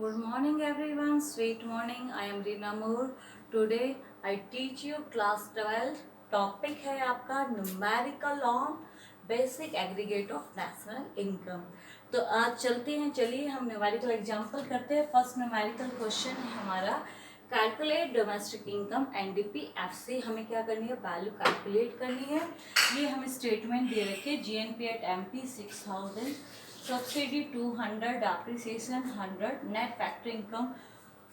Good morning everyone, sweet morning. I am Reena Moore. Today I teach you class 12. Topic है आपका numerical on basic aggregate of national income. तो आज चलते हैं, चलिए हम न्यूमेरिकल एग्जांपल करते हैं। फर्स्ट न्यूमेरिकल क्वेश्चन है हमारा, calculate domestic income NDP FC. हमें क्या करनी है, वैल्यू कैलकुलेट करनी है। ये हमें स्टेटमेंट दे रखे, GNP at MP 6000, subsidy 200, depreciation 100, net factory income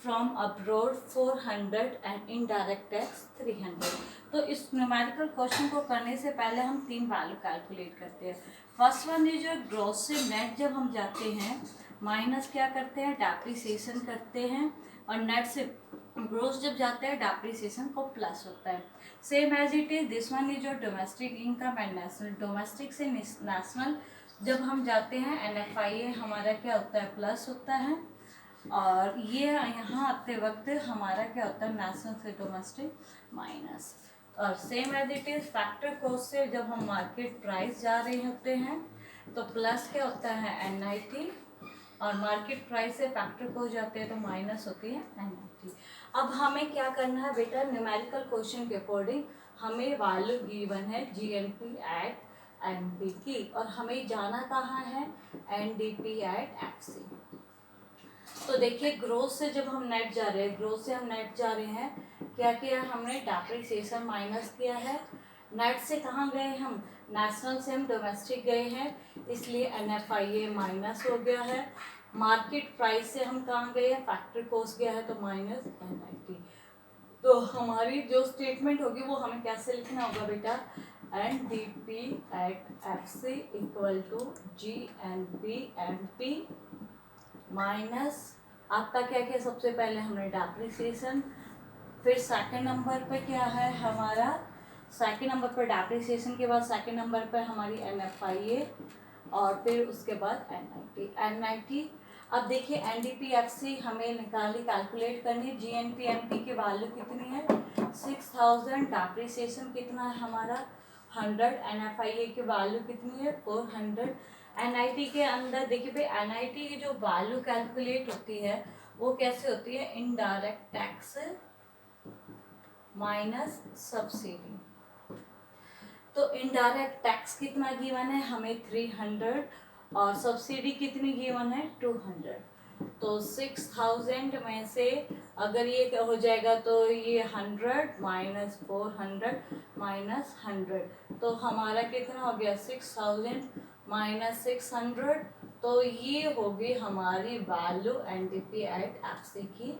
from abroad 400 and indirect tax 300। तो इस न्यूमेरिकल क्वेश्चन को करने से पहले हम तीन वैल्यू कैलकुलेट करते हैं। फर्स्ट वन ये जो ग्रॉस से नेट जब हम जाते हैं माइनस क्या करते हैं, डेप्रिसिएशन करते हैं, और नेट से ग्रोस जब जाते हैं डेप्रिसिएशन को प्लस होता है। Same as it is this one is जो domestic income and national. Domestic से नेशनल जब हम जाते हैं NFIA हमारा क्या होता है, प्लस होता है, और ये यहाँ आते वक्त हमारा क्या होता है, नेशनल से डोमेस्टिक माइनस। और same as it is factor cost से जब हम मार्केट प्राइस जा रहे होते हैं तो प्लस क्या होता है NIT, और मार्केट प्राइस से फैक्टर कॉस्ट जाते हैं तो माइनस होती है NIT। अब हमें क्या करना है बेटा, न्यूमेरिकल क्वेश्चन के अकॉर्डिंग हमें वैल्यू गिवन है GNP एट एनपी की, और हमें जाना कहाँ है, NDP एट FC। तो देखिए ग्रोथ से जब हम नेट जा रहे हैं, ग्रोथ से हम नेट जा रहे हैं, क्या किया हमने, डेप्रिसिएशन माइनस किया है। नेट से कहाँ गए हम, नेशनल से हम डोमेस्टिक गए हैं, इसलिए NFIA माइनस हो गया है। मार्केट प्राइस से हम कहाँ गए हैं, फैक्ट्री कॉस्ट गया है तो माइनस NIT। तो हमारी जो स्टेटमेंट होगी वो हमें कैसे लिखना होगा बेटा, NDP at FC equal to GNP MP minus आपका क्या क्या, सबसे पहले हमने डेप्रिसिएशन, फिर सेकंड नंबर पे क्या है हमारा, सेकंड नंबर पर डेप्रिसिएशन के बाद सेकंड नंबर पर हमारी NFIA, और फिर उसके बाद NIT। अब देखिए NDP FC हमें निकाली, कैलकुलेट करनी है। GNP MP की वैल्यू कितनी है, 6000, डेप्रिसिएशन कितना है हमारा 100, NFIA की वैल्यू कितनी है 400। NIT के अंदर देखिए भाई, NIT की जो वैल्यू कैलकुलेट होती है वो कैसे होती है, इनडायरेक्ट टैक्स माइनस सब्सिडी। तो इनडायरेक्ट टैक्स कितना गिवन है हमें 300, और सब्सिडी कितनी गिवन है 200। तो 6000 में से अगर ये हो जाएगा तो ये 100 माइनस 400 माइनस 100, तो हमारा कितना हो गया 6000 माइनस 600। तो ये होगी हमारी वैल्यू NDP एट FC की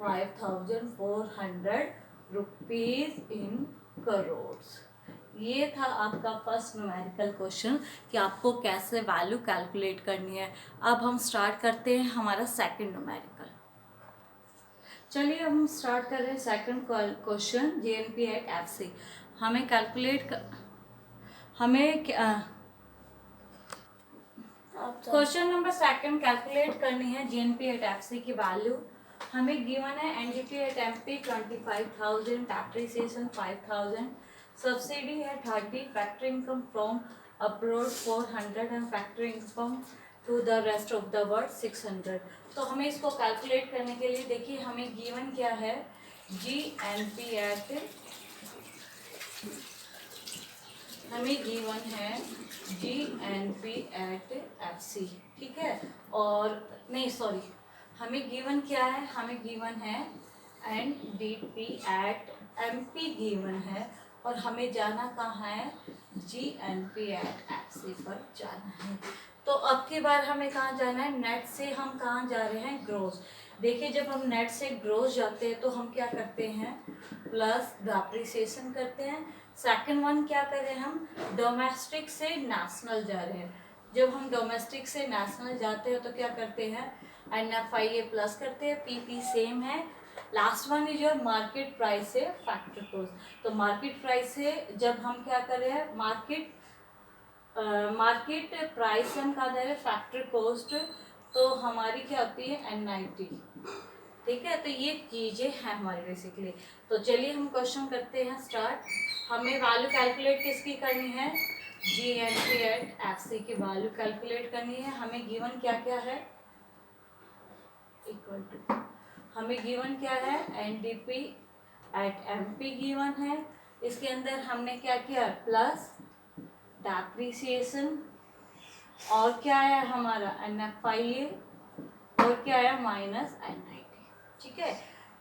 5400 रुपीज इन करोड़। ये था आपका फर्स्ट न्यूमेरिकल क्वेश्चन कि आपको कैसे वैल्यू कैलकुलेट करनी है। अब हम स्टार्ट करते हैं हमारा सेकंड न्यूमेरिकल। चलिए हम स्टार्ट कर रहे हैं second question, GNP at FC। हमें कैलकुलेट हमें क्वेश्चन नंबर सेकंड कैलकुलेट करनी है GNP एट FC की वैल्यू। हमें गिवन है NDP at MP 25,000, depreciation 5000, subsidy है 30, factory income from abroad 400 and factory income to the rest of the world 600। तो हमें इसको कैलकुलेट करने के लिए देखिए हमें गिवन क्या है, GNP एट, हमें गिवन है GNP एट FC, ठीक है। और नहीं सॉरी, हमें गिवन क्या है, हमें गिवन है NDP एट MP गिवन है, और हमें जाना कहाँ है, GNP एट FC पर जाना है। तो अब की बार हमें कहाँ जाना है, नेट से हम कहाँ जा रहे हैं, ग्रोस। देखिए जब हम नेट से ग्रोस जाते हैं तो हम क्या करते हैं, प्लस डेप्रिसिएशन करते हैं। सेकंड वन क्या कर रहे हैं, हम डोमेस्टिक से नेशनल जा रहे हैं। जब हम डोमेस्टिक से नेशनल जाते हैं तो क्या करते हैं, NFIA प्लस करते हैं, PP सेम है। Last one is your market price से फैक्टर कॉस्ट। तो मार्केट प्राइस से जब हम क्या कर रहे हैं, मार्केट प्राइस से हम कहा जा रहे हैं फैक्टर कॉस्ट, तो हमारी क्या होती है NIT, ठीक है। तो ये चीजें हैं हमारी बेसिकली। तो चलिए हम क्वेश्चन करते हैं स्टार्ट। हमें वैल्यू कैलकुलेट किसकी करनी है, GNP एट FC की वैल्यू कैलकुलेट करनी है। हमें गिवन क्या क्या है, इक्वल टू, हमें गिवन क्या है, NDP एट MP गिवन है। इसके अंदर हमने क्या किया, प्लस डेप्रिसिएशन, और क्या है हमारा NFIA, और क्या है माइनस NIT। ठीक है,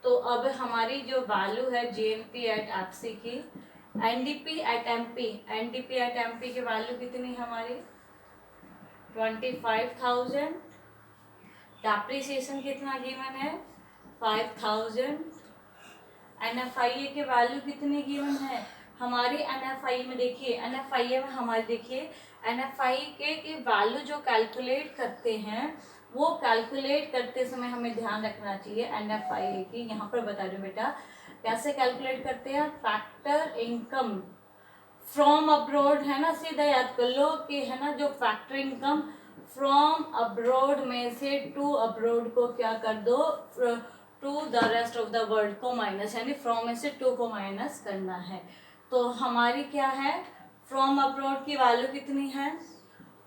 तो अब हमारी जो वैल्यू है GNP एट FC की, NDP एट MP की वैल्यू कितनी हमारी 25,000, डेप्रिसिएशन कितना गिवन है 5,000, NFIA की वैल्यू कितनी गिवन है हमारी, NFIA में देखिए, NFIA में हमारी देखिए NFIA के वैल्यू जो कैलकुलेट करते हैं, वो कैलकुलेट करते समय हमें ध्यान रखना चाहिए NFIA की, यहाँ पर बता दो बेटा कैसे कैलकुलेट करते हैं, फैक्टर इनकम फ्रॉम अब्रॉड, है ना, सीधा याद कर लो कि है ना, जो फैक्टर इनकम फ्रॉम अब्रॉड में से टू अब्रॉड को क्या कर दो, to the rest of the world को माइनस, यानी फ्रॉम में से टू को माइनस करना है। तो हमारी क्या है, फ्रॉम अब्रॉड की वैल्यू कितनी है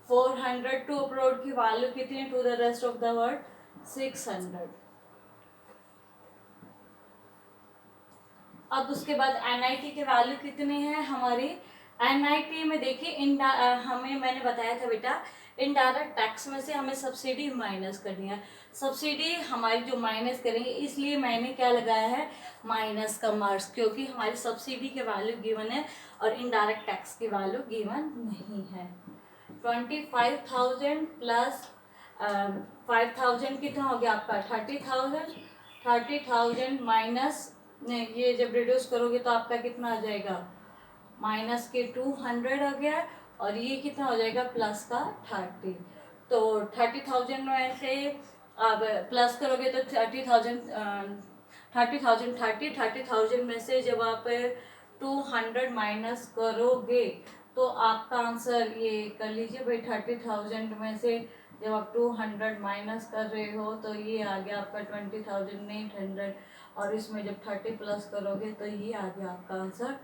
400, टू अब्रॉड की वैल्यू कितनी है, to the rest of the world 600। अब उसके बाद NIT की वैल्यू कितनी है हमारी, NIT में देखिए हमें मैंने बताया था बेटा, इनडायरेक्ट टैक्स में से हमें सब्सिडी माइनस करनी है, सब्सिडी हमारी जो माइनस करेंगे, इसलिए मैंने क्या लगाया है माइनस का मार्क्स, क्योंकि हमारी सब्सिडी की वैल्यू गिवन है और इनडायरेक्ट टैक्स की वैल्यू गिवन नहीं है। 25,000 प्लस 5,000 कितना हो गया आपका 30,000, 30,000 माइनस ये जब रिड्यूस करोगे तो आपका कितना आ जाएगा, माइनस के 200 आ गया, और ये कितना हो जाएगा प्लस का 30। तो 30,000 में से अब प्लस करोगे तो 30,000 में से जब आप 200 माइनस करोगे तो आपका आंसर ये कर लीजिए भाई, 30,000 में से जब आप 200 माइनस कर रहे हो तो ये आ गया आपका 20,800, और इसमें जब 30 प्लस करोगे तो ये आ गया आपका आंसर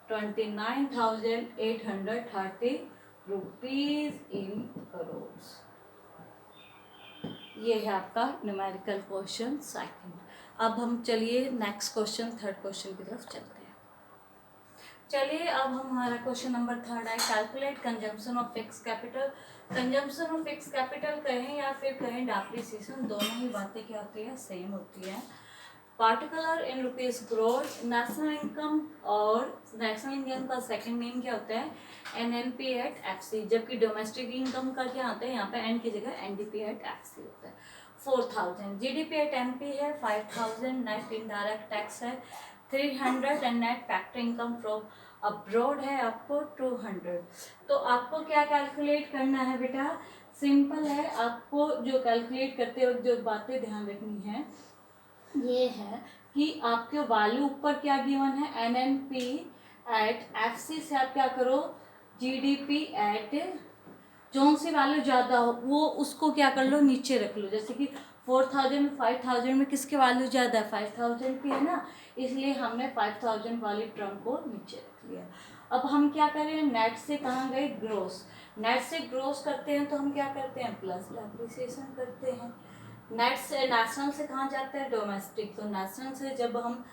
29,830 रुपीज इन करोड़। ये है आपका न्यूमेरिकल क्वेश्चन सेकंड। अब हम चलिए नेक्स्ट क्वेश्चन, थर्ड क्वेश्चन की तरफ चलते हैं। चलिए अब हमारा क्वेश्चन नंबर थर्ड है, calculate consumption of fix capital. Consumption of fix capital कहें या फिर कहें डेप्रिसिएशन, दोनों ही बातें क्या होती है, सेम होती है। Particular in rupees crore, national income, और नेशनल इनकम का सेकंड नेम क्या होता है NNP एट FC, जबकि डोमेस्टिक इनकम का क्या आता है यहाँ पे एन की जगह NDP एट FC होता है। 4,000 GDP एट MP है 5,000, नेट इनडायरेक्ट टैक्स है 300 and net factor income from abroad है आपको 200। तो आपको क्या कैलकुलेट करना है बेटा, सिंपल है, आपको जो कैलकुलेट करते वक्त जो बातें ध्यान रखनी है ये है कि आपके वैल्यू ऊपर क्या गिवन है NNP एट FC से आप क्या करो GDP एट, जो सी वैल्यू ज़्यादा हो वो उसको क्या कर लो नीचे रख लो, जैसे कि 4,000 5,000 में किसके वैल्यू ज़्यादा है 5,000 की है ना, इसलिए हमने 5,000 वाली टर्म को नीचे रख लिया। अब हम क्या करें, नेट से कहाँ गए ग्रोस, नेट से ग्रोस करते हैं तो हम क्या करते हैं प्लस डेप्रिसिएशन करते हैं। नेट से नेशनल से कहाँ जाते हैं डोमेस्टिक, तो नेशनल से जब हम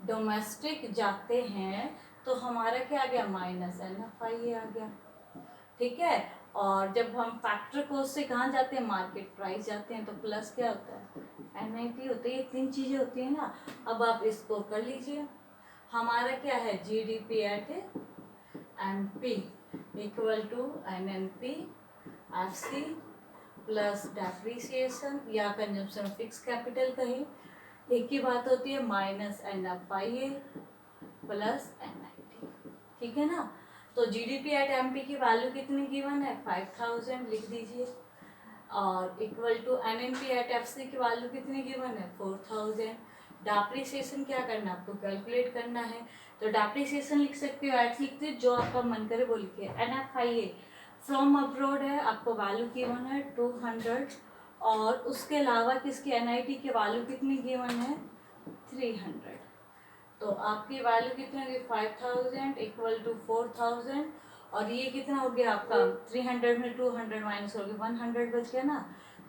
डोमेस्टिक जाते हैं तो हमारा क्या आ गया माइनस NFIA आ गया, ठीक है। और जब हम फैक्टर कोस्ट से कहाँ जाते हैं मार्केट प्राइस जाते हैं तो प्लस क्या होता है NIT होता है, ये तीन चीज़ें होती हैं ना। अब आप इसको कर लीजिए, हमारा क्या है GDP at MP equal to NNP FC plus depreciation या कंजम्पशन ऑफ फिक्स कैपिटल कहें, एक ही बात होती है माइनस NFIA प्लस NIT, ठीक है ना। तो GDP एट MP की वैल्यू कितनी गिवन है 5,000 लिख दीजिए, और equal to NNP at FC की वैल्यू कितनी गिवन है 4,000। डेप्रिसिएशन क्या करना है आपको कैलकुलेट करना है, तो डेप्रिसिएशन लिख सकते हो एट लिखते हो, जो आपका मन करे वो लिखिए। NFIA फ्रॉम अब्रॉड है, आपको वैल्यू गिवन है 200, और उसके अलावा किसकी NIT की वैल्यू कितनी गिवन है 300। तो आपकी वैल्यू कितनी होगी 5,000 इक्वल टू 4,000, और ये कितना हो गया आपका 300 में 200 माइनस हो गया 100 बच गया ना,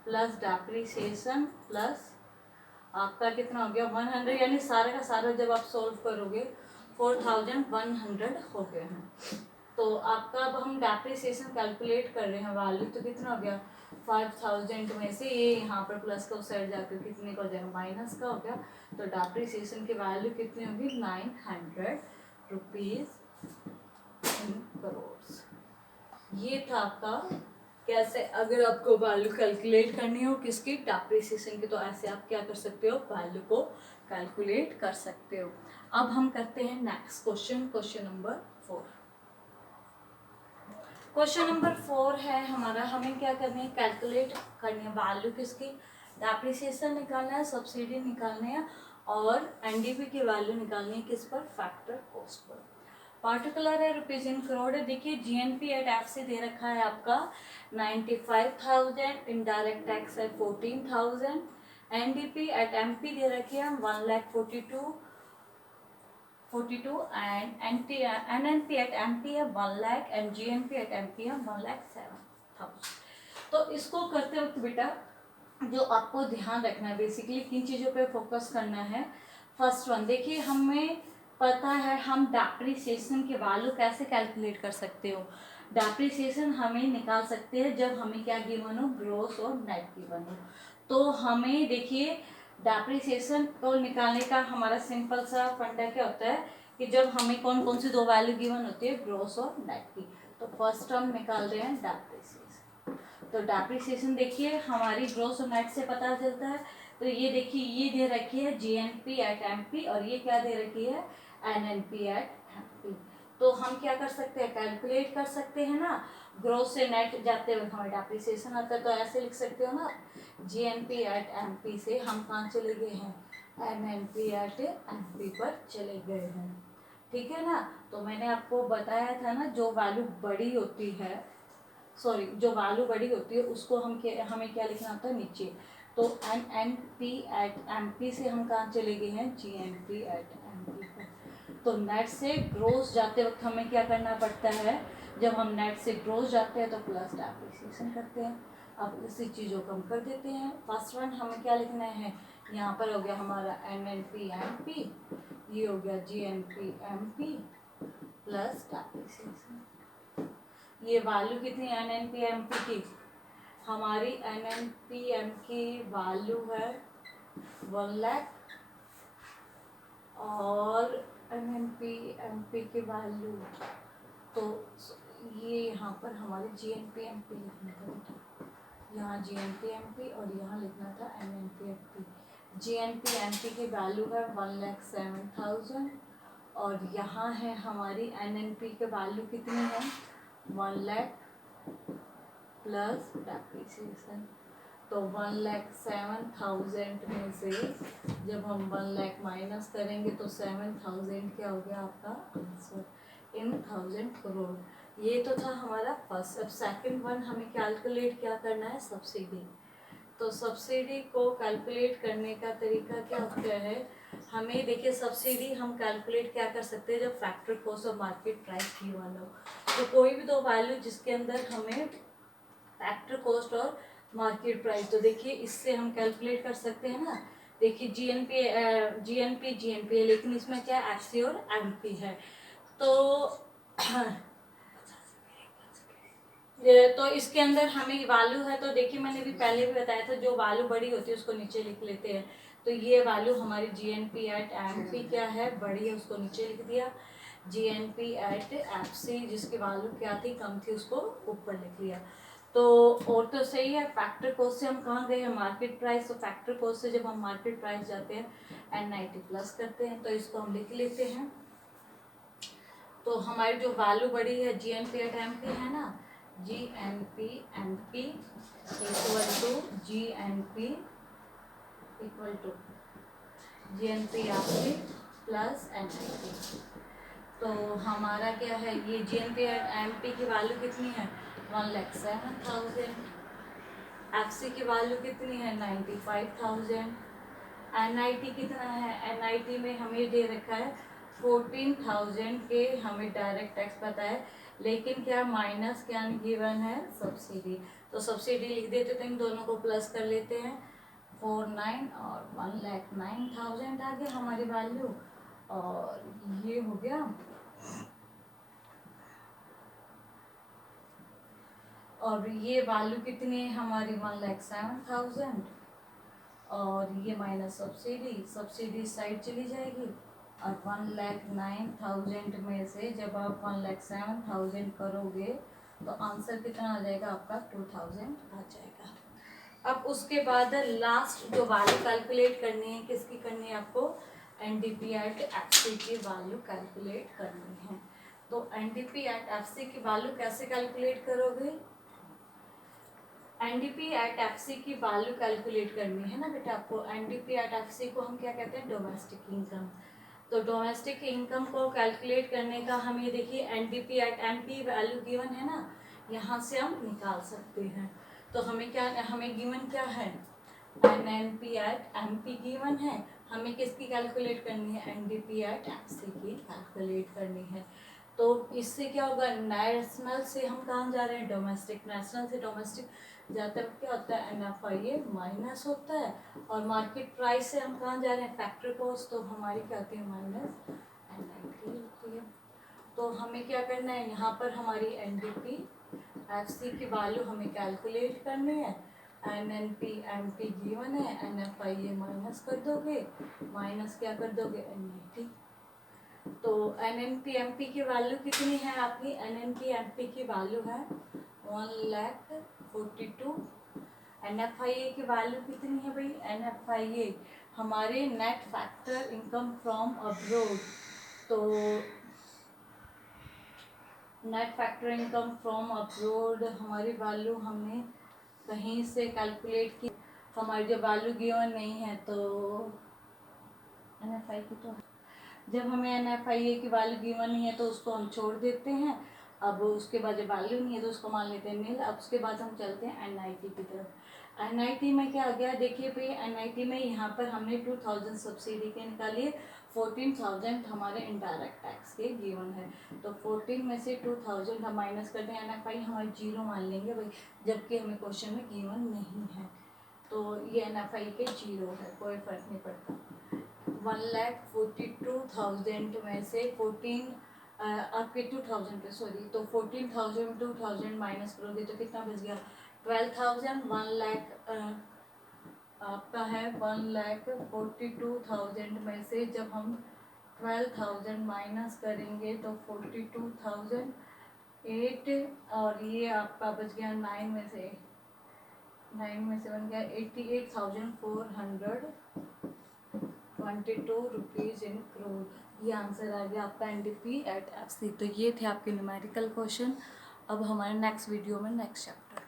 प्लस डेप्रिसिएशन प्लस आपका कितना हो गया 100, यानी सारा का सारा जब आप सॉल्व करोगे 4100 हो गए हैं। तो आपका अब हम डेप्रिसिएशन कैलकुलेट कर रहे हैं वैल्यू, तो कितना हो गया 5000 में से ये यहाँ पर प्लस का उस साइड जाकर कितने का हो जाएगा माइनस का हो गया। तो डेप्रिसिएशन की वैल्यू कितनी होगी 900 रुपीज़ इन करोड़। ये था आपका कैसे अगर आपको वैल्यू कैलकुलेट करनी हो किसकी डेप्रिसिएशन की, तो ऐसे आप क्या कर सकते हो वैल्यू को कैलकुलेट कर सकते हो। अब हम करते हैं next question, question number 4। Question number 4 है हमारा, हमें क्या करनी है कैलकुलेट करनी है वैल्यू किसकी, डेप्रिसिएशन निकालना है, सब्सिडी निकालनी है और एनडीपी की वैल्यू निकालनी है किस पर, फैक्टर कॉस्ट पर। पार्टिकुलर है रुपीज इन करोड़ है। देखिए जीएनपी एट एफसी दे रखा है आपका 95,000, इनडायरेक्ट टैक्स है 14,000, एनडीपी एट एमपी दे रखी है 1,42,42 एंड एनएनपी एट एमपी है 1 lakh and GNP at MP है 1,07,000। तो इसको करते वक्त बेटा जो आपको ध्यान रखना है बेसिकली किन चीज़ों पे फोकस करना है। फर्स्ट वन देखिए, हमें पता है हम डेप्रिसिएशन के वैल्यू कैसे कैलकुलेट कर सकते हो। डेप्रिसिएशन हमें निकाल सकते हैं जब हमें क्या गिवन हो, ग्रोस और नेट गिवन हो। तो हमें देखिए डेप्रिसिएशन को निकालने का हमारा सिंपल सा फंडा क्या होता है कि जब हमें कौन कौन सी दो वैल्यू गिवन होती है, ग्रोस और नेट की। तो फर्स्ट हम निकाल रहे हैं डेप्रिसिएशन। तो डेप्रिसिएशन देखिए हमारी ग्रोस और नेट से पता चलता है। तो ये देखिए ये दे रखी है जीएनपी एट एमपी और ये क्या दे रखी है एनएनपी एट एमपी। तो हम क्या कर सकते हैं कैलकुलेट कर सकते हैं ना, ग्रोस से नेट जाते हुए हमें डेप्रिसिएशन आता है। तो ऐसे लिख सकते हो ना, जीएनपी एट एमपी से हम कहाँ चले गए हैं, एनएनपी एट एमपी पर चले गए हैं। ठीक है ना। तो मैंने आपको बताया था ना जो वैल्यू बड़ी होती है, सॉरी जो वैल्यू बड़ी होती है उसको हमें क्या लिखना होता है नीचे। तो N N P at M P से हम कहाँ चले गए हैं, G N P at M P पर। तो नेट से ग्रोस जाते वक्त हमें क्या करना पड़ता है, जब हम नेट से ग्रोस जाते हैं तो प्लस डेप्रिसिएशन करते हैं। अब इसी चीज़ों को हम कर देते हैं। फर्स्ट वन हमें क्या लिखना है, यहाँ पर हो गया हमारा N N P M P, ये हो गया G N P M P plus depreciation. ये वैल्यू कितनी N N P M P की, हमारी एन एन पी एम की वैल्यू है 1 लाख और N N P M P की वैल्यू, तो ये यहाँ पर हमारे G N P M P लिखना था बेटा, यहाँ G N P M P और यहाँ लिखना था N N P M P. G N P M P की वैल्यू है 1,07,000 और यहाँ है हमारी एन एन पी की वैल्यू कितनी है 1 लाख प्लस डेप्रिसिएशन। तो 1,07,000 में से जब हम 1 लाख माइनस करेंगे तो 7,000 क्या हो गया आपका आंसर इन 1,000 करोड़। ये तो था हमारा फर्स्ट। अब सेकंड वन हमें कैलकुलेट क्या करना है, सब्सिडी। तो सब्सिडी को कैलकुलेट करने का तरीका क्या है, हमें देखिए सब्सिडी हम कैलकुलेट क्या कर सकते हैं जब फैक्टर कॉस्ट और मार्केट प्राइस की वाला हो। तो कोई भी दो वैल्यू जिसके अंदर हमें फैक्टर कॉस्ट और मार्केट प्राइस, तो देखिए इससे हम कैलकुलेट कर सकते हैं ना। देखिए जीएनपी है लेकिन इसमें क्या एफसी और एमपी है। तो इसके अंदर हमें वैल्यू है, तो देखिए मैंने भी पहले भी बताया था जो वैल्यू बड़ी होती है उसको नीचे लिख लेते हैं। तो ये वैल्यू हमारी जीएनपी एट एमपी क्या है, बड़ी है, उसको नीचे लिख दिया। जीएनपी एट एफसी जिसकी वैल्यू क्या थी, कम थी, उसको ऊपर लिख लिया। तो और तो सही है। फैक्टर कॉस्ट से हम कहाँ गए हैं, मार्केट प्राइस। तो फैक्टर कॉस्ट से जब हम मार्केट प्राइस जाते हैं N90 प्लस करते हैं, तो इसको हम लिख लेते हैं। तो हमारी जो वैल्यू बड़ी है जीएनपी एट एमपी है ना, GNP MP equal to GNP equal to GNP MP plus N90। तो हमारा क्या है, ये जीएनपी एट एमपी की वैल्यू कितनी है 1,07,000, एफसी की वैल्यू कितनी है 95,000, एनआईटी कितना है, एनआईटी में हमें दे रखा है 14,000 के हमें डायरेक्ट टैक्स पता है, लेकिन क्या माइनस क्या गिवन है, सब्सिडी। तो सब्सिडी लिख देते तो इन दोनों को प्लस कर लेते हैं 49 और 1,09,000 आ गया हमारी वैल्यू। और ये हो गया, और ये वैल्यू कितनी है हमारी 1,07,000, और ये माइनस सब्सिडी साइड चली जाएगी। और 1,09,000 में से जब आप 1,07,000 करोगे तो आंसर कितना आ जाएगा आपका 2,000 आ जाएगा। अब उसके बाद लास्ट जो वैल्यू कैलकुलेट करनी है, किसकी करनी है आपको, NDP एट FC की वैल्यू कैलकुलेट करनी है। तो NDP एट FC की वैल्यू कैसे कैलकुलेट करोगे, NDP एट FC की वैल्यू कैलकुलेट करनी है ना बेटा आपको। NDP एट FC को हम क्या कहते हैं, डोमेस्टिक इनकम। तो डोमेस्टिक इनकम को कैलकुलेट करने का हम ये देखिए NDP at MP value given है ना, यहाँ से हम निकाल सकते हैं। तो हमें गिवन क्या है, NNP एट MP गिवन है, हमें किसकी कैलकुलेट करनी है, NDP एट FC की कैलकुलेट करनी है। तो इससे क्या होगा, नेशनल से हम कहाँ जा रहे हैं, डोमेस्टिक, नेशनल से डोमेस्टिक जाते वक्त क्या होता है, NFIA माइनस होता है, और मार्केट प्राइस से हम कहाँ जा रहे हैं, फैक्ट्री कॉस्ट, तो हमारी क्या होती है, माइनस NIT होती है। तो हमें क्या करना है, यहाँ पर हमारी NDP FC की वैल्यू हमें कैलकुलेट करनी है। NNP MP गिवन है, NFIA माइनस कर दोगे, माइनस क्या कर दोगे, NIT। तो NNP MP की वैल्यू कितनी है आपकी, NNP MP की वैल्यू है 1,42,000। NFIA की वैल्यू कितनी है भाई, NFIA हमारे net factor income from abroad. तो net factor income from abroad हमारी वैल्यू हमने कहीं से कैलकुलेट की, हमारी जो वैल्यू गिवन नहीं है, तो NFI की तो जब हमें NFIA की वैल्यू गिवन नहीं है तो उसको हम छोड़ देते हैं। अब उसके बाद जब वैल्यू नहीं है तो उसको मान लेते हैं नील। अब उसके बाद हम चलते हैं NIT की तरफ। NIT में क्या आ गया, देखिए भाई NIT में यहाँ पर हमने 2,000 सब्सिडी के निकालिए, 14,000 हमारे इनडायरेक्ट टैक्स के गिवन है। तो 14 में से 2,000 हम माइनस करते हैं, NFI हमारे 0 मान लेंगे भाई, जबकि हमें क्वेश्चन में गिवन नहीं है। तो ये NFI के 0 है, कोई फर्क नहीं पड़ता। 1,42,000 में से 14 आपके 2,000 पे सॉरी, तो 14,000 में 2,000 माइनस करोगे तो कितना बच गया, 12,000। 1 लाख आपका है 1,42,000 में से जब हम 12,000 माइनस करेंगे तो 42,008, और ये आपका बच गया 9 में से बन गया 88,422 रुपीज़ इन करोड़। ये आंसर आ गया आपका NDP एट FC। तो ये थे आपके न्यूमेरिकल क्वेश्चन। अब हमारे नेक्स्ट वीडियो में नेक्स्ट चैप्टर।